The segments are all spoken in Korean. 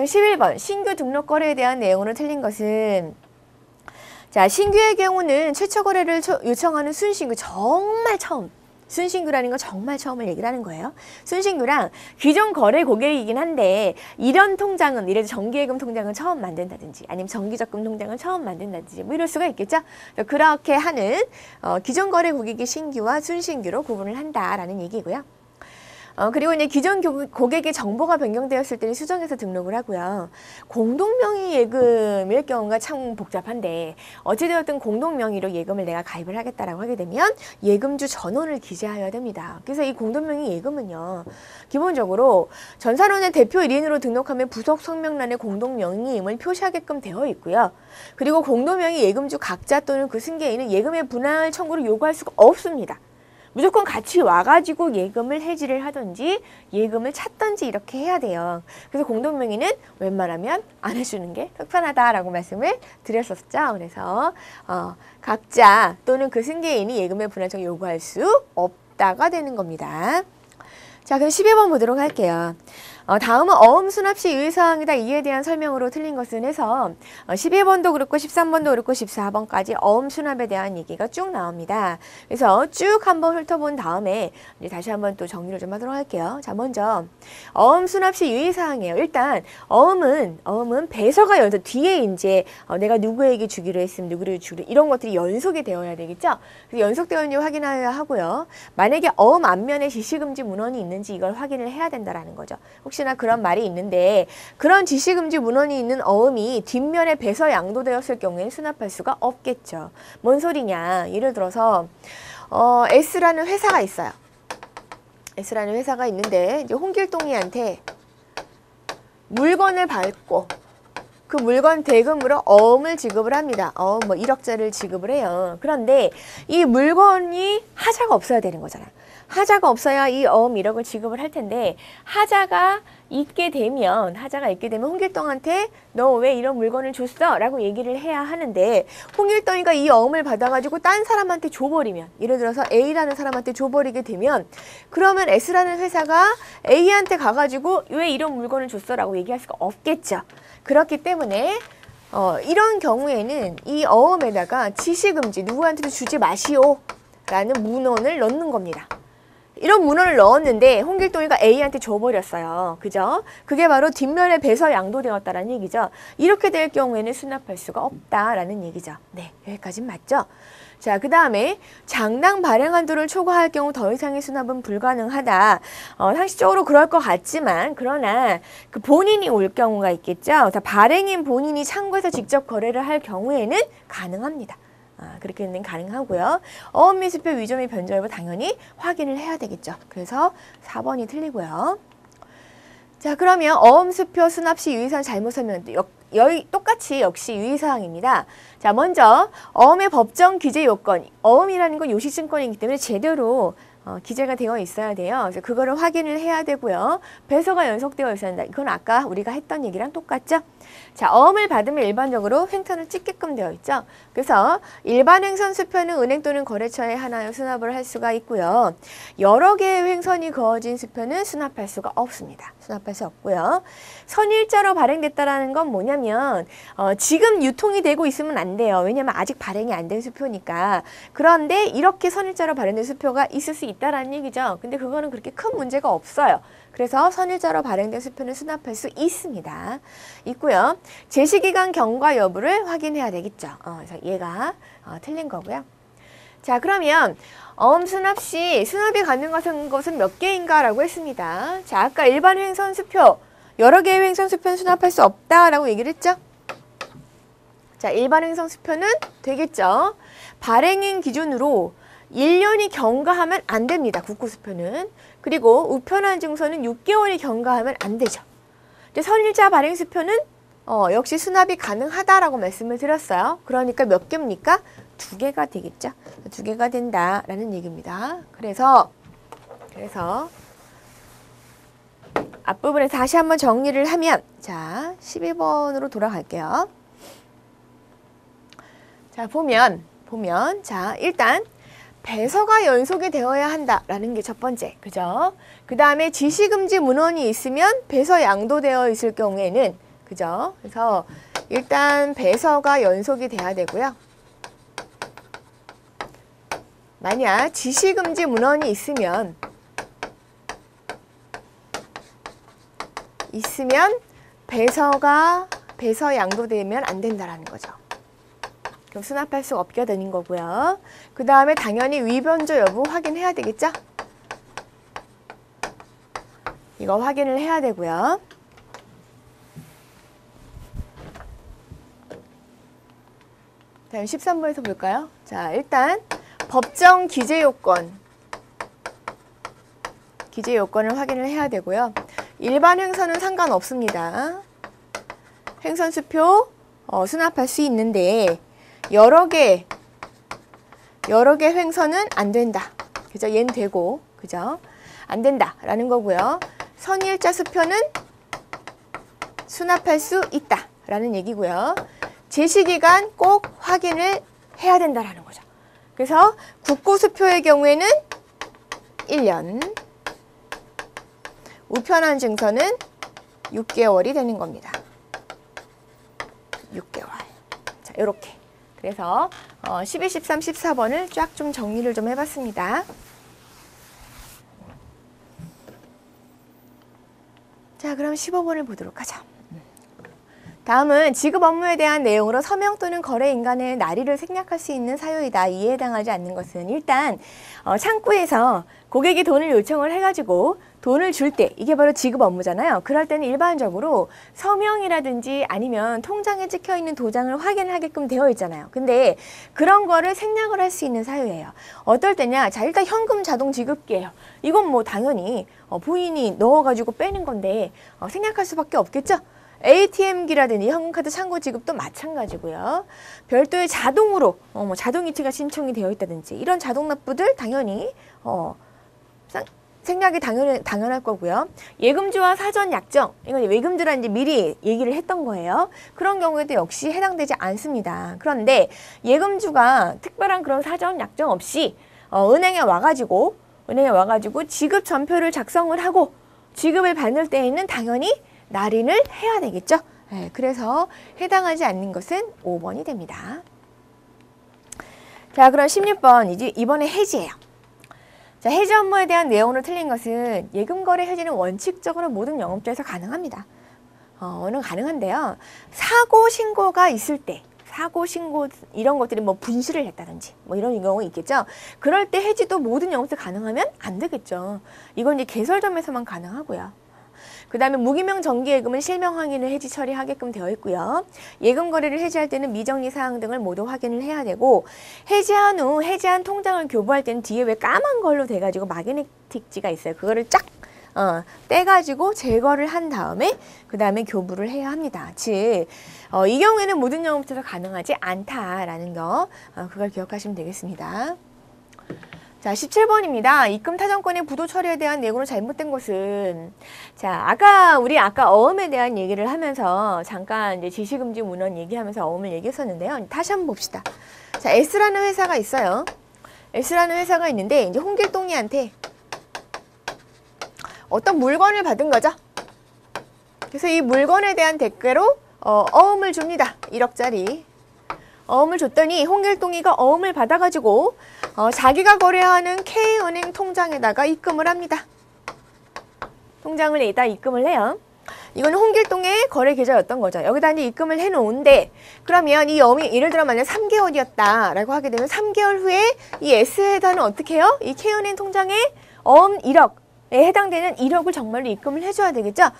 그럼 11번 신규 등록 거래에 대한 내용으로 틀린 것은 자, 신규의 경우는 최초 거래를 요청하는 순신규 정말 처음 순신규라는 건 정말 처음을 얘기를 하는 거예요. 순신규랑 기존 거래 고객이긴 한데 이런 통장은 예를 들어 정기예금 통장은 처음 만든다든지 아니면 정기적금 통장은 처음 만든다든지 뭐 이럴 수가 있겠죠. 그렇게 하는 기존 거래 고객이 신규와 순신규로 구분을 한다라는 얘기고요. 그리고 이제 기존 고객의 정보가 변경되었을 때는 수정해서 등록을 하고요. 공동명의 예금일 경우가 참 복잡한데 어찌되었든 공동명의로 예금을 내가 가입을 하겠다라고 하게 되면 예금주 전원을 기재하여야 됩니다. 그래서 이 공동명의 예금은요. 기본적으로 전산원의 대표 1인으로 등록하면 부속 성명란에 공동명의임을 표시하게끔 되어 있고요. 그리고 공동명의 예금주 각자 또는 그 승계인은 예금의 분할 청구를 요구할 수가 없습니다. 무조건 같이 와가지고 예금을 해지를 하든지 예금을 찾든지 이렇게 해야 돼요. 그래서 공동명의는 웬만하면 안 해주는 게 편하다라고 말씀을 드렸었죠. 그래서 각자 또는 그 승계인이 예금의 분할청구 요구할 수 없다가 되는 겁니다. 자, 그럼 12번 보도록 할게요. 다음은 어음 수납 시 유의사항이다. 이에 대한 설명으로 틀린 것은 해서 12번도 그렇고 13번도 그렇고 14번까지 어음 수납에 대한 얘기가 쭉 나옵니다. 그래서 쭉 한번 훑어본 다음에 이제 다시 한번 또 정리를 좀 하도록 할게요. 자, 먼저 어음 수납 시 유의사항이에요. 일단 어음은 배서가 연속 뒤에 이제 내가 누구에게 주기로 했으면 누구를 주기로 이런 것들이 연속이 되어야 되겠죠. 그래서 연속되어 있는지 확인해야 하고요. 만약에 어음 앞면에 지시금지 문헌이 있는지 이걸 확인을 해야 된다라는 거죠. 혹시나 그런 말이 있는데 그런 지시금지 문헌이 있는 어음이 뒷면에 배서 양도되었을 경우에는 수납할 수가 없겠죠. 뭔 소리냐. 예를 들어서 S라는 회사가 있어요. S라는 회사가 있는데 이제 홍길동이한테 물건을 받고 그 물건 대금으로 어음을 지급을 합니다. 뭐 1억짜리를 지급을 해요. 그런데 이 물건이 하자가 없어야 되는 거잖아요. 하자가 없어야 이 어음 1억을 지급을 할 텐데 하자가 있게 되면 홍길동한테 너 왜 이런 물건을 줬어? 라고 얘기를 해야 하는데 홍길동이가 이 어음을 받아가지고 딴 사람한테 줘버리면 예를 들어서 A라는 사람한테 줘버리게 되면 그러면 S라는 회사가 A한테 가가지고 왜 이런 물건을 줬어? 라고 얘기할 수가 없겠죠. 그렇기 때문에 이런 경우에는 이 어음에다가 지시금지 누구한테도 주지 마시오 라는 문헌을 넣는 겁니다. 이런 문헌을 넣었는데 홍길동이가 A한테 줘버렸어요. 그죠? 그게 바로 뒷면에 배서 양도되었다라는 얘기죠. 이렇게 될 경우에는 수납할 수가 없다라는 얘기죠. 네, 여기까지는 맞죠? 자, 그 다음에 장당 발행 한도를 초과할 경우 더 이상의 수납은 불가능하다. 상식적으로 그럴 것 같지만 그러나 그 본인이 올 경우가 있겠죠. 발행인 본인이 창구에서 직접 거래를 할 경우에는 가능합니다. 그렇게는 가능하고요. 어음 미수표 위조 및 변조 여부 당연히 확인을 해야 되겠죠. 그래서 4번이 틀리고요. 자, 그러면 어음 수표 수납 시 유의사항 잘못 설명 똑같이 역시 유의사항입니다. 자, 먼저 어음의 법정 기재 요건, 어음이라는 건 요식증권이기 때문에 제대로 기재가 되어 있어야 돼요. 그래서 그거를 확인을 해야 되고요. 배서가 연속되어 있어야 한다. 이건 아까 우리가 했던 얘기랑 똑같죠? 자, 어음을 받으면 일반적으로 횡선을 찍게끔 되어 있죠. 그래서 일반 횡선 수표는 은행 또는 거래처에 하나여 수납을 할 수가 있고요. 여러 개의 횡선이 그어진 수표는 수납할 수가 없습니다. 수납할 수 없고요. 선일자로 발행됐다라는 건 뭐냐면 지금 유통이 되고 있으면 안 돼요. 왜냐면 아직 발행이 안 된 수표니까. 그런데 이렇게 선일자로 발행된 수표가 있을 수 있다라는 얘기죠. 근데 그거는 그렇게 큰 문제가 없어요. 그래서 선일자로 발행된 수표는 수납할 수 있습니다. 있고요. 제시기간 경과 여부를 확인해야 되겠죠. 그래서 얘가 틀린 거고요. 자, 그러면 어음 수납 시 수납이 가능한 것은 몇 개인가 라고 했습니다. 자, 아까 일반 횡선 수표 여러 개의 횡선 수표는 수납할 수 없다라고 얘기를 했죠. 자, 일반 횡선 수표는 되겠죠. 발행인 기준으로 1년이 경과하면 안 됩니다. 국고수표는. 그리고 우편한 증서는 6개월이 경과하면 안 되죠. 선일자 발행수표는 역시 수납이 가능하다라고 말씀을 드렸어요. 그러니까 몇 개입니까? 2개가 되겠죠. 2개가 된다라는 얘기입니다. 그래서 앞부분에 다시 한번 정리를 하면 자, 12번으로 돌아갈게요. 자, 보면 자, 일단 배서가 연속이 되어야 한다라는 게 첫 번째. 그죠? 그 다음에 지시금지 문헌이 있으면 배서 양도되어 있을 경우에는 그죠? 그래서 일단 배서가 연속이 돼야 되고요. 만약 지시금지 문헌이 있으면 배서 양도되면 안 된다라는 거죠. 그럼 수납할 수 없게 되는 거고요. 그 다음에 당연히 위변조 여부 확인해야 되겠죠? 이거 확인을 해야 되고요. 다음 13번에서 볼까요? 자, 일단 법정 기재 요건을 확인을 해야 되고요. 일반 횡선은 상관없습니다. 횡선수표 수납할 수 있는데 여러 개 횡선은 안 된다. 그죠? 얘는 되고, 그죠? 안 된다라는 거고요. 선일자 수표는 수납할 수 있다라는 얘기고요. 제시기간 꼭 확인을 해야 된다라는 거죠. 그래서 국고수표의 경우에는 1년, 우편한 증서는 6개월이 되는 겁니다. 6개월. 자, 요렇게. 그래서 12, 13, 14번을 쫙 좀 정리를 좀 해봤습니다. 자, 그럼 15번을 보도록 하죠. 다음은 지급 업무에 대한 내용으로 서명 또는 거래 인간의 날일을 생략할 수 있는 사유이다. 이에 해당하지 않는 것은 일단 창구에서 고객이 돈을 요청을 해가지고 돈을 줄 때, 이게 바로 지급 업무잖아요. 그럴 때는 일반적으로 서명이라든지 아니면 통장에 찍혀있는 도장을 확인을 하게끔 되어 있잖아요. 근데 그런 거를 생략을 할 수 있는 사유예요. 어떨 때냐? 자, 일단 현금 자동 지급기예요. 이건 뭐 당연히 부인이 넣어가지고 빼는 건데 생략할 수밖에 없겠죠? ATM기라든지 현금카드 창구 지급도 마찬가지고요. 별도의 자동으로 자동이체가 신청이 되어 있다든지 이런 자동 납부들 당연히 생략이 당연할 거고요. 예금주와 사전 약정, 이건 예금주라 이제 미리 얘기를 했던 거예요. 그런 경우에도 역시 해당되지 않습니다. 그런데 예금주가 특별한 그런 사전 약정 없이 은행에 와가지고 지급 전표를 작성을 하고 지급을 받을 때에는 당연히 날인을 해야 되겠죠. 네, 그래서 해당하지 않는 것은 5번이 됩니다. 자, 그럼 16번 이번에 해지예요. 자, 해지 업무에 대한 내용으로 틀린 것은 예금거래 해지는 원칙적으로 모든 영업자에서 가능합니다. 가능한데요. 사고 신고가 있을 때, 사고 신고 이런 것들이 뭐 분실을 했다든지 뭐 이런 경우 있겠죠. 그럴 때 해지도 모든 영업자 가능하면 안 되겠죠. 이건 이제 개설점에서만 가능하고요. 그 다음에 무기명 정기예금은 실명 확인을 해지 처리하게끔 되어 있고요. 예금 거래를 해지할 때는 미정리 사항 등을 모두 확인을 해야 되고, 해지한 후 해지한 통장을 교부할 때는 뒤에 왜 까만 걸로 돼가지고 마그네틱지가 있어요. 그거를 쫙 떼가지고 제거를 한 다음에 그 다음에 교부를 해야 합니다. 즉 이 경우에는 모든 영업자에서 가능하지 않다라는 거 그걸 기억하시면 되겠습니다. 자, 17번입니다. 입금 타정권의 부도 처리에 대한 내용으로 잘못된 것은, 자, 우리 아까 어음에 대한 얘기를 하면서 잠깐 이제 지시금지 문헌 얘기하면서 어음을 얘기했었는데요. 다시 한번 봅시다. 자, S라는 회사가 있어요. S라는 회사가 있는데 이제 홍길동이한테 어떤 물건을 받은 거죠. 그래서 이 물건에 대한 대가로 어음을 줍니다. 1억짜리. 어음을 줬더니 홍길동이가 어음을 받아가지고 자기가 거래하는 K은행 통장에다가 입금을 합니다. 통장을 여기다 입금을 해요. 이거는 홍길동의 거래 계좌였던 거죠. 여기다 이제 입금을 해놓은데, 그러면 이 어음이 예를 들어 만약 3개월이었다라고 하게 되면 3개월 후에 이 S회사는 어떻게 해요? 이 K은행 통장에 어음 1억에 해당되는 1억을 정말로 입금을 해줘야 되겠죠?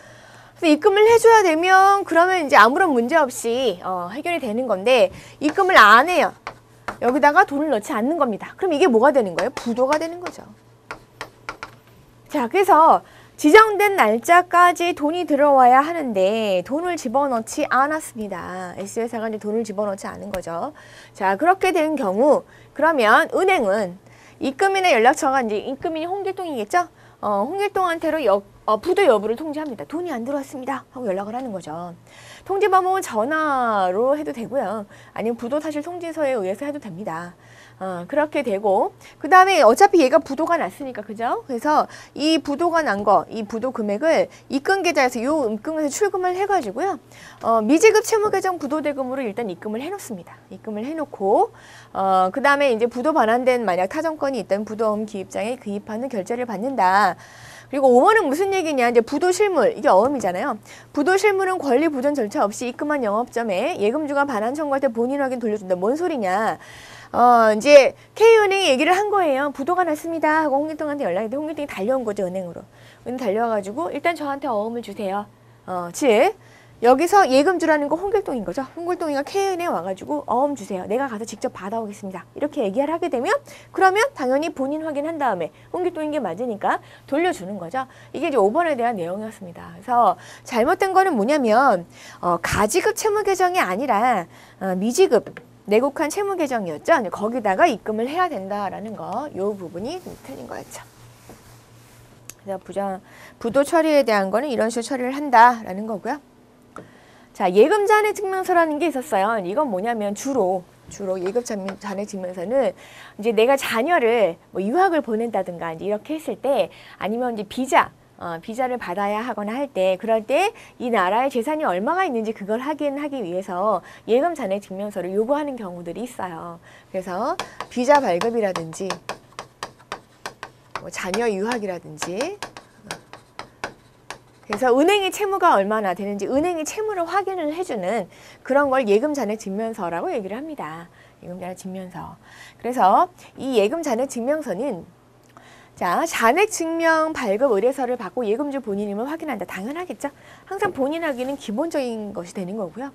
입금을 해줘야 되면 그러면 이제 아무런 문제 없이 해결이 되는 건데, 입금을 안 해요. 여기다가 돈을 넣지 않는 겁니다. 그럼 이게 뭐가 되는 거예요? 부도가 되는 거죠. 자, 그래서 지정된 날짜까지 돈이 들어와야 하는데 돈을 집어넣지 않았습니다. S회사가 이제 돈을 집어넣지 않은 거죠. 자, 그렇게 된 경우 그러면 은행은 입금인의 연락처가 이제 입금인이 홍길동이겠죠? 홍길동한테로 부도 여부를 통지합니다. 돈이 안 들어왔습니다 하고 연락을 하는 거죠. 통지 방법은 전화로 해도 되고요. 아니면 부도 사실 통지서에 의해서 해도 됩니다. 그렇게 되고, 그 다음에 어차피 얘가 부도가 났으니까, 그죠? 그래서 이 부도가 난 거, 이 부도 금액을 입금 계좌에서 요 입금에서 출금을 해가지고요. 미지급 채무계정 부도대금으로 일단 입금을 해놓습니다. 입금을 해놓고, 그 다음에 이제 부도 반환된 만약 타정권이 있다면 부도어음 기입장에 기입하는 결제를 받는다. 그리고 5번은 무슨 얘기냐, 이제 부도 실물, 이게 어음이잖아요. 부도 실물은 권리 보전 절차 없이 입금한 영업점에 예금주가 반환 청구할 때 본인 확인 돌려준다. 뭔 소리냐? 이제 K은행이 얘기를 한 거예요. 부도가 났습니다 하고 홍길동한테 연락했는데 홍길동이 달려온 거죠, 은행으로. 은행 달려와가지고 일단 저한테 어음을 주세요. 즉 여기서 예금주라는 거 홍길동인 거죠. 홍길동이가 K은행에 와가지고 어음 주세요. 내가 가서 직접 받아오겠습니다. 이렇게 얘기를 하게 되면 그러면 당연히 본인 확인한 다음에 홍길동인 게 맞으니까 돌려주는 거죠. 이게 이제 5번에 대한 내용이었습니다. 그래서 잘못된 거는 뭐냐면 가지급 채무 계정이 아니라 미지급 내국한 채무 계정이었죠. 거기다가 입금을 해야 된다라는 거, 요 부분이 좀 틀린 거였죠. 그래서 부도 처리에 대한 거는 이런 식으로 처리를 한다라는 거고요. 자, 예금 잔액 증명서라는 게 있었어요. 이건 뭐냐면 주로 예금 잔액 증명서는 이제 내가 자녀를 뭐 유학을 보낸다든가 이제 이렇게 했을 때, 아니면 이제 비자를 받아야 하거나 할 때, 그럴 때 이 나라에 재산이 얼마가 있는지 그걸 확인하기 위해서 예금 잔액 증명서를 요구하는 경우들이 있어요. 그래서 비자 발급이라든지 뭐 자녀 유학이라든지, 그래서 은행의 채무가 얼마나 되는지 은행의 채무를 확인을 해주는 그런 걸 예금 잔액 증명서라고 얘기를 합니다. 예금 잔액 증명서. 그래서 이 예금 잔액 증명서는 자, 잔액 증명 발급 의뢰서를 받고 예금주 본인임을 확인한다. 당연하겠죠. 항상 본인 확인은 기본적인 것이 되는 거고요.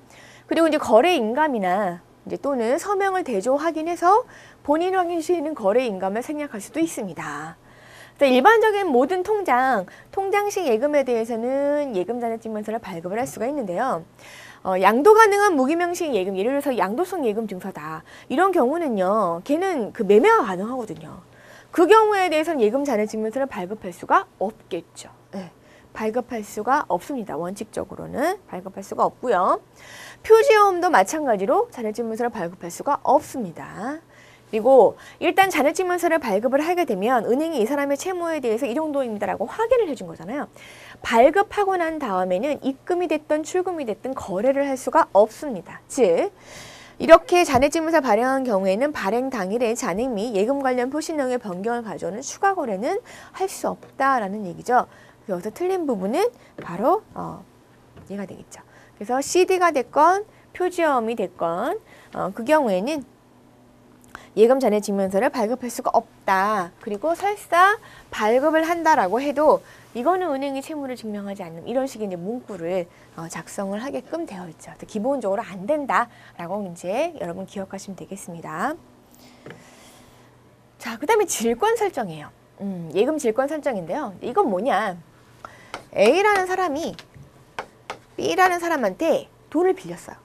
그리고 이제 거래 인감이나 이제 또는 서명을 대조 확인해서 본인 확인 시에는 거래 인감을 생략할 수도 있습니다. 일반적인 모든 통장식 예금에 대해서는 예금 잔액 증명서를 발급을 할 수가 있는데요. 양도 가능한 무기명식 예금, 예를 들어서 양도성 예금 증서다. 이런 경우는요, 걔는 그 매매가 가능하거든요. 그 경우에 대해서는 예금 잔액 증명서를 발급할 수가 없겠죠. 네, 발급할 수가 없습니다. 원칙적으로는 발급할 수가 없고요. 표지어음도 마찬가지로 잔액 증명서를 발급할 수가 없습니다. 그리고 일단 잔액 증명서를 발급을 하게 되면 은행이 이 사람의 채무에 대해서 이 정도입니다라고 확인을 해준 거잖아요. 발급하고 난 다음에는 입금이 됐든 출금이 됐든 거래를 할 수가 없습니다. 즉 이렇게 잔액 증명서 발행한 경우에는 발행 당일에 잔액 및 예금 관련 표시 내용의 변경을 가져오는 추가 거래는 할 수 없다라는 얘기죠. 여기서 틀린 부분은 바로 얘가 되겠죠. 그래서 CD가 됐건 표지어음이 됐건 그 경우에는 예금 잔액 증명서를 발급할 수가 없다. 그리고 설사 발급을 한다라고 해도 이거는 은행이 채무를 증명하지 않는 이런 식의 이제 문구를 작성을 하게끔 되어 있죠. 기본적으로 안 된다라고 이제 여러분 기억하시면 되겠습니다. 자, 그다음에 질권 설정이에요. 예금 질권 설정인데요. 이건 뭐냐? A라는 사람이 B라는 사람한테 돈을 빌렸어요.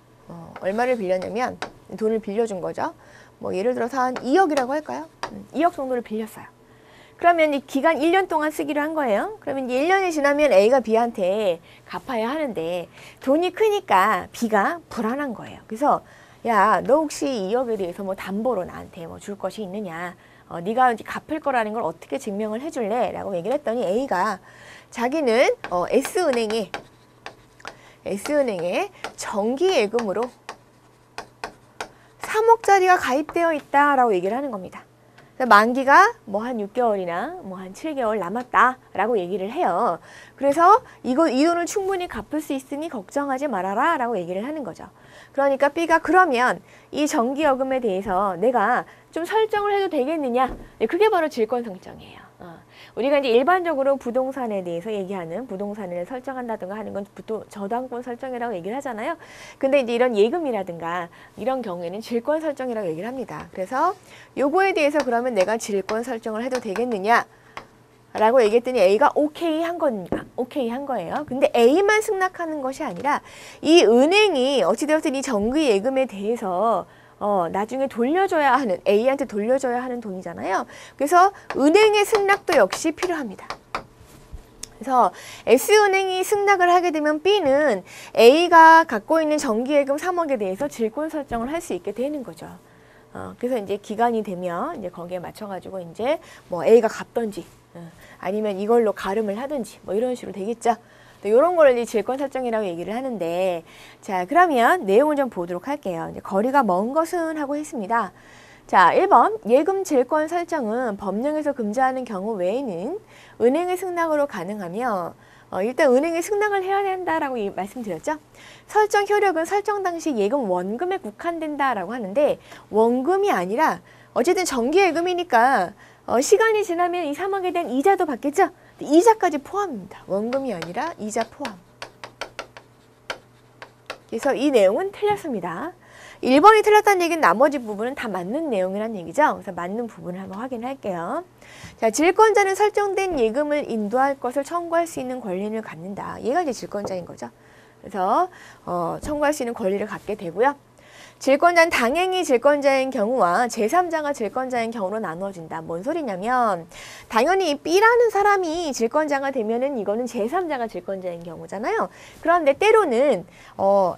얼마를 빌렸냐면 돈을 빌려준 거죠. 뭐 예를 들어서 한 2억이라고 할까요? 2억 정도를 빌렸어요. 그러면 이 기간 1년 동안 쓰기로 한 거예요. 그러면 이제 1년이 지나면 A가 B한테 갚아야 하는데 돈이 크니까 B가 불안한 거예요. 그래서 야, 너 혹시 2억에 대해서 뭐 담보로 나한테 뭐 줄 것이 있느냐? 네가 이제 갚을 거라는 걸 어떻게 증명을 해줄래? 라고 얘기를 했더니 A가 자기는 S은행에 정기예금으로 3억짜리가 가입되어 있다라고 얘기를 하는 겁니다. 만기가 뭐 한 6개월이나 뭐 한 7개월 남았다라고 얘기를 해요. 그래서 이 돈을 충분히 갚을 수 있으니 걱정하지 말아라 라고 얘기를 하는 거죠. 그러니까 B가 그러면 이 정기여금에 대해서 내가 좀 설정을 해도 되겠느냐? 그게 바로 질권 설정이에요. 우리가 이제 일반적으로 부동산에 대해서 얘기하는 부동산을 설정한다든가 하는 건 저당권 설정이라고 얘기를 하잖아요. 근데 이제 이런 예금이라든가 이런 경우에는 질권 설정이라고 얘기를 합니다. 그래서 요거에 대해서 그러면 내가 질권 설정을 해도 되겠느냐? 라고 얘기했더니 A가 오케이 한 거예요. 근데 A만 승낙하는 것이 아니라 이 은행이 어찌되었든 이 정기 예금에 대해서 나중에 돌려줘야 하는, A한테 돌려줘야 하는 돈이잖아요. 그래서 은행의 승낙도 역시 필요합니다. 그래서 S은행이 승낙을 하게 되면 B는 A가 갖고 있는 정기예금 3억에 대해서 질권 설정을 할 수 있게 되는 거죠. 그래서 이제 기간이 되면 이제 거기에 맞춰가지고 이제 뭐 A가 갚던지 아니면 이걸로 가름을 하든지 뭐 이런 식으로 되겠죠. 이런 걸 이제 질권 설정이라고 얘기를 하는데, 자, 그러면 내용을 좀 보도록 할게요. 이제 거리가 먼 것은 하고 했습니다. 자, 1번 예금 질권 설정은 법령에서 금지하는 경우 외에는 은행의 승낙으로 가능하며 일단 은행의 승낙을 해야 된다라고 말씀드렸죠. 설정 효력은 설정 당시 예금 원금에 국한된다라고 하는데 원금이 아니라 어쨌든 정기예금이니까 시간이 지나면 이 3억에 대한 이자도 받겠죠. 이자까지 포함입니다. 원금이 아니라 이자 포함. 그래서 이 내용은 틀렸습니다. 1번이 틀렸다는 얘기는 나머지 부분은 다 맞는 내용이라는 얘기죠. 그래서 맞는 부분을 한번 확인할게요. 자, 질권자는 설정된 예금을 인도할 것을 청구할 수 있는 권리를 갖는다. 얘가 이제 질권자인 거죠. 그래서 청구할 수 있는 권리를 갖게 되고요. 질권자는 당행이 질권자인 경우와 제3자가 질권자인 경우로 나누어진다. 뭔 소리냐면 당연히 B라는 사람이 질권자가 되면은 이거는 제3자가 질권자인 경우잖아요. 그런데 때로는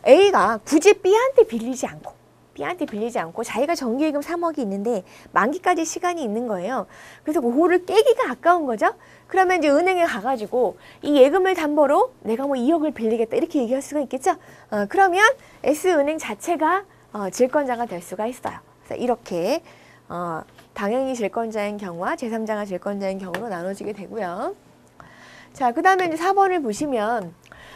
A가 굳이 B한테 빌리지 않고 자기가 정기예금 3억이 있는데 만기까지 시간이 있는 거예요. 그래서 그거를 깨기가 아까운 거죠. 그러면 이제 은행에 가가지고 이 예금을 담보로 내가 뭐 2억을 빌리겠다 이렇게 얘기할 수가 있겠죠. 그러면 S은행 자체가 질권자가 될 수가 있어요. 그래서 이렇게 당연히 질권자인 경우와 제3자가 질권자인 경우로 나눠지게 되고요. 자, 그 다음에 이제 4번을 보시면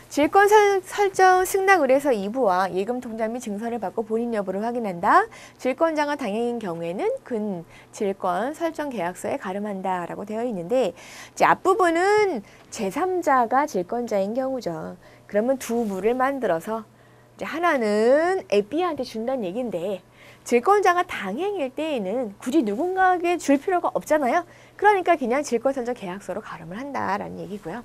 질권 설정 승낙 의뢰서 2부와 예금 통장 및 증서를 받고 본인 여부를 확인한다. 질권자가 당행인 경우에는 근 질권 설정 계약서에 가름한다 라고 되어 있는데 이제 앞부분은 제3자가 질권자인 경우죠. 그러면 두 부를 만들어서 이제 하나는 B한테 준다는 얘기인데 질권자가 당행일 때에는 굳이 누군가에게 줄 필요가 없잖아요. 그러니까 그냥 질권 설정 계약서로 가름을 한다라는 얘기고요.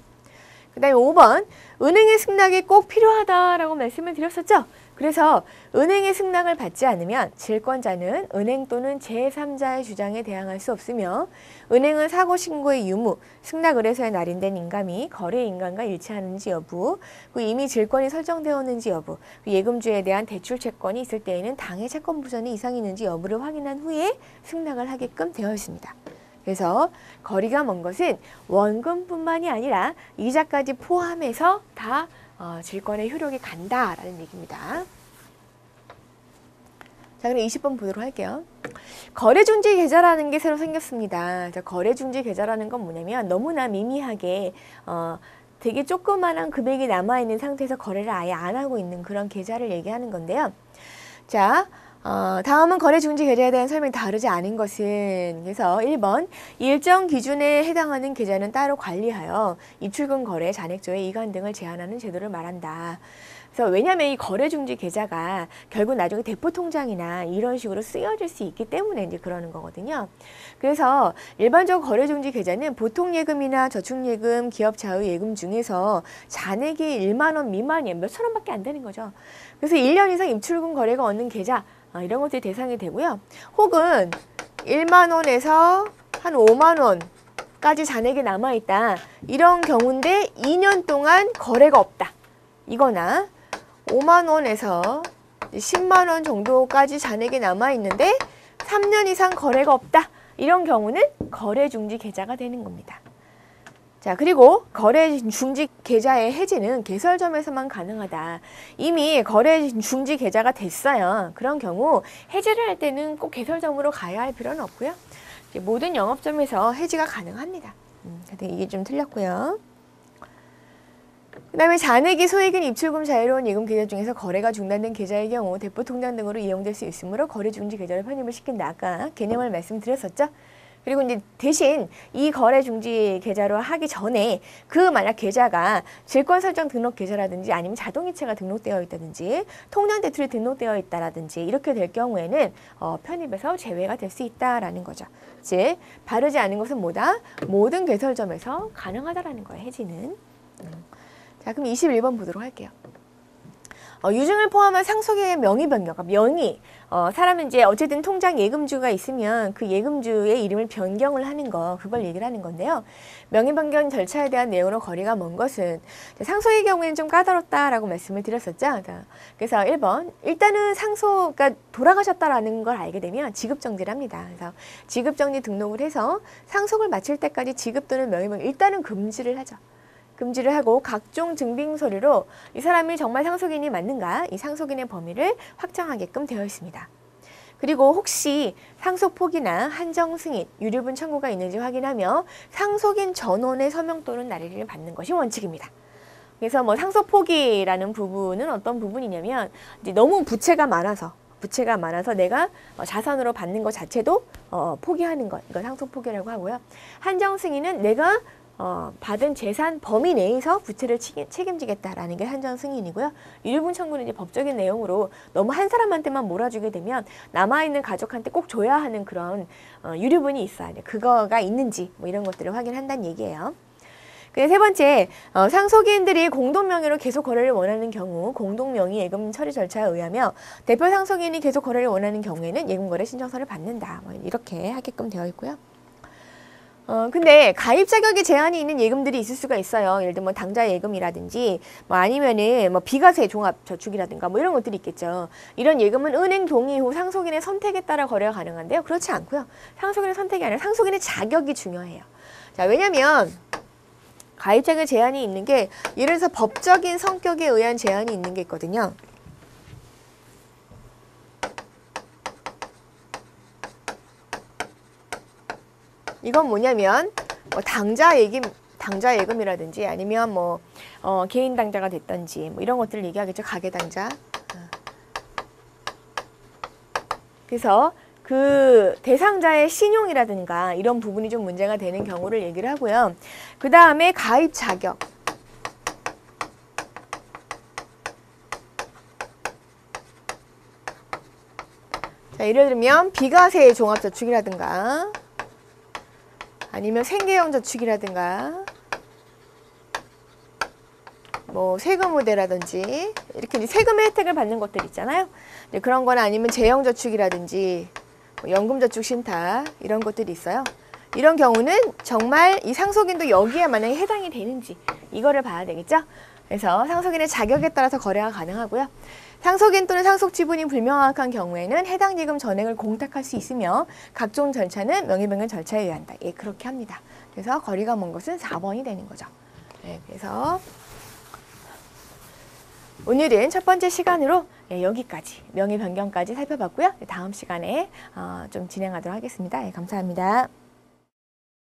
그 다음에 5번 은행의 승낙이 꼭 필요하다라고 말씀을 드렸었죠. 그래서 은행의 승낙을 받지 않으면 질권자는 은행 또는 제3자의 주장에 대항할 수 없으며 은행은 사고 신고의 유무, 승낙 의뢰서에 날인된 인감이 거래 인감과 일치하는지 여부, 이미 질권이 설정되었는지 여부, 예금주에 대한 대출 채권이 있을 때에는 당해 채권 부전이 이상이 있는지 여부를 확인한 후에 승낙을 하게끔 되어 있습니다. 그래서 거리가 먼 것은 원금뿐만이 아니라 이자까지 포함해서 다 질권의 효력이 간다라는 얘기입니다. 자, 그럼 20번 보도록 할게요. 거래중지 계좌라는 게 새로 생겼습니다. 자, 거래중지 계좌라는 건 뭐냐면 너무나 미미하게 되게 조그만한 금액이 남아있는 상태에서 거래를 아예 안 하고 있는 그런 계좌를 얘기하는 건데요. 자, 다음은 거래중지 계좌에 대한 설명이 다르지 않은 것은 그래서 1번 일정 기준에 해당하는 계좌는 따로 관리하여 입출금 거래, 잔액조회, 이관 등을 제한하는 제도를 말한다. 그래서 왜냐하면 이 거래중지 계좌가 결국 나중에 대포통장이나 이런 식으로 쓰여질 수 있기 때문에 이제 그러는 거거든요. 그래서 일반적으로 거래중지 계좌는 보통예금이나 저축예금, 기업자유예금 중에서 잔액이 1만 원 미만이에요. 몇천 원밖에 안 되는 거죠. 그래서 1년 이상 입출금 거래가 없는 계좌 이런 것들이 대상이 되고요. 혹은 1만 원에서 한 5만 원까지 잔액이 남아있다. 이런 경우인데 2년 동안 거래가 없다. 이거나 5만 원에서 10만 원 정도까지 잔액이 남아있는데 3년 이상 거래가 없다. 이런 경우는 거래중지 계좌가 되는 겁니다. 자, 그리고 거래중지 계좌의 해지는 개설점에서만 가능하다. 이미 거래중지 계좌가 됐어요. 그런 경우 해지를 할 때는 꼭 개설점으로 가야 할 필요는 없고요. 모든 영업점에서 해지가 가능합니다. 이게 좀 틀렸고요. 그 다음에 잔액이 소액인 입출금 자유로운 예금 계좌 중에서 거래가 중단된 계좌의 경우 대포통장 등으로 이용될 수 있으므로 거래중지 계좌를 편입을 시킨다. 아까 개념을 말씀드렸었죠. 그리고 이제 대신 이 거래 중지 계좌로 하기 전에 만약 계좌가 질권 설정 등록 계좌라든지 아니면 자동이체가 등록되어 있다든지 통장 대출이 등록되어 있다라든지 이렇게 될 경우에는 편입에서 제외가 될 수 있다라는 거죠. 즉 바르지 않은 것은 뭐다? 모든 개설점에서 가능하다라는 거예요. 해지는. 자, 그럼 21번 보도록 할게요. 유증을 포함한 상속의 명의 변경, 명의. 사람은 이제 어쨌든 통장 예금주가 있으면 그 예금주의 이름을 변경을 하는 거, 그걸 얘기를 하는 건데요. 명의 변경 절차에 대한 내용으로 거리가 먼 것은 상속의 경우에는 좀 까다롭다라고 말씀을 드렸었죠. 그래서 1번, 일단은 그러니까 돌아가셨다라는 걸 알게 되면 지급정지를 합니다. 그래서 지급정지 등록을 해서 상속을 마칠 때까지 지급 또는 명의 변경 일단은 금지를 하죠. 금지를 하고 각종 증빙 서류로 이 사람이 정말 상속인이 맞는가 이 상속인의 범위를 확정하게끔 되어 있습니다. 그리고 혹시 상속 포기나 한정 승인, 유류분 청구가 있는지 확인하며 상속인 전원의 서명 또는 날인을 받는 것이 원칙입니다. 그래서 뭐 상속 포기라는 부분은 어떤 부분이냐면 이제 너무 부채가 많아서 내가 자산으로 받는 것 자체도 포기하는 것, 이걸 상속 포기라고 하고요. 한정 승인은 내가 받은 재산 범위 내에서 부채를 책임지겠다라는 게 한정 승인이고요. 유류분 청구는 이제 법적인 내용으로 너무 한 사람한테만 몰아주게 되면 남아있는 가족한테 꼭 줘야 하는 그런 유류분이 있어야 돼. 그거가 있는지 뭐 이런 것들을 확인한다는 얘기예요. 세 번째, 상속인들이 공동명의로 계속 거래를 원하는 경우 공동명의 예금 처리 절차에 의하며 대표 상속인이 계속 거래를 원하는 경우에는 예금거래 신청서를 받는다. 뭐 이렇게 하게끔 되어 있고요. 근데 가입 자격에 제한이 있는 예금들이 있을 수가 있어요. 예를 들면 당좌 예금이라든지 뭐 아니면은 뭐 비과세 종합 저축이라든가 뭐 이런 것들이 있겠죠. 이런 예금은 은행 동의 후 상속인의 선택에 따라 거래가 가능한데요. 그렇지 않고요. 상속인의 선택이 아니라 상속인의 자격이 중요해요. 자, 왜냐면 가입 자격 제한이 있는 게 예를 들어서 법적인 성격에 의한 제한이 있는 게 있거든요. 이건 뭐냐면 뭐 당좌 예금이라든지 아니면 뭐 개인 당좌가 됐던지 뭐 이런 것들을 얘기하겠죠. 가계 당좌. 그래서 그 대상자의 신용이라든가 이런 부분이 좀 문제가 되는 경우를 얘기를 하고요. 그 다음에 가입 자격. 자, 예를 들면 비과세 종합저축이라든가 아니면 생계형 저축이라든가 뭐 세금 우대라든지 이렇게 세금의 혜택을 받는 것들 있잖아요. 그런 거나 아니면 재형 저축이라든지 뭐 연금 저축 신탁 이런 것들이 있어요. 이런 경우는 정말 이 상속인도 여기에 만약에 해당이 되는지 이거를 봐야 되겠죠. 그래서 상속인의 자격에 따라서 거래가 가능하고요. 상속인 또는 상속 지분이 불명확한 경우에는 해당 예금 전액을 공탁할 수 있으며 각종 절차는 명의변경 절차에 의한다. 예, 그렇게 합니다. 그래서 거리가 먼 것은 4번이 되는 거죠. 네, 그래서 오늘은 첫 번째 시간으로 여기까지 명의 변경까지 살펴봤고요. 다음 시간에 좀 진행하도록 하겠습니다. 감사합니다.